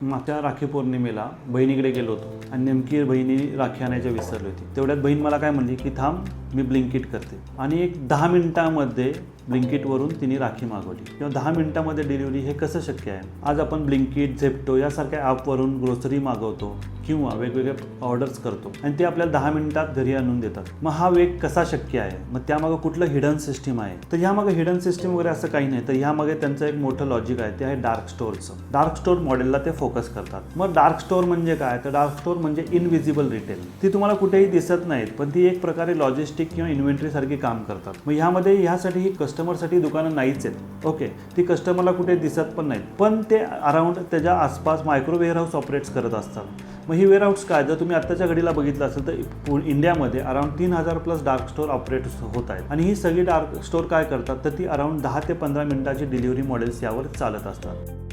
मागच्या राखी पौर्णिमेला बहिणीकडे गेलो होतो आणि नेमकी बहिणी राखी आणायच्या विसरली होती. तेवढ्यात बहीण मला काय म्हणली की थांब मी ब्लिंकिट करते आणि एक 10 मिनिटांमध्ये ब्लिंकिटवरून तिने राखी मागवली किंवा 10 मिनिटांमध्ये डिलिव्हरी. हे कसं शक्य आहे? आज आपण ब्लिंकिट, झेप्टो यासारख्या ॲपवरून ग्रोसरी मागवतो किंवा वेगवेगळ्या ऑर्डर्स करतो आणि ते आपल्याला 10 मिनिटात घरी आणून देतात. मग हा वेग कसा शक्य आहे? मग त्यामागं कुठलं हिडन सिस्टीम आहे? तर ह्यामागे हिडन सिस्टीम वगैरे असं काही नाही. तर ह्यामागे त्यांचं एक मोठं लॉजिक आहे, ते आहे डार्क स्टोअरचं. डार्क स्टोअर मॉडेलला ते फोकस करतात. मग डार्क स्टोअर म्हणजे काय? तर डार्क स्टोअर म्हणजे इनविजिबल रिटेल. ती तुम्हाला कुठेही दिसत नाहीत, पण ती एक प्रकारे लॉजिस्टिक किंवा इन्व्हेंटरी सारखी काम करतात. मग ह्यासाठी ही कस्टमरसाठी दुकानं नाहीच आहेत. ओके, ती कस्टमरला कुठे दिसत पण नाहीत, पण ते अराउंड त्याच्या आसपास मायक्रो वेअरहाऊस ऑपरेट्स करत असतात. मग ही वेअरहाऊस काय? जर तुम्ही आत्ताच्या घडीला बघितलं असेल तर इंडियामध्ये अराउंड 3000+ डार्क स्टोअर ऑपरेट होत आहेत. आणि ही सगळी डार्क स्टोअर काय करतात? तर ती अराउंड 10 ते 15 मिनिटाची डिलिव्हरी मॉडेल्स यावर चालत असतात.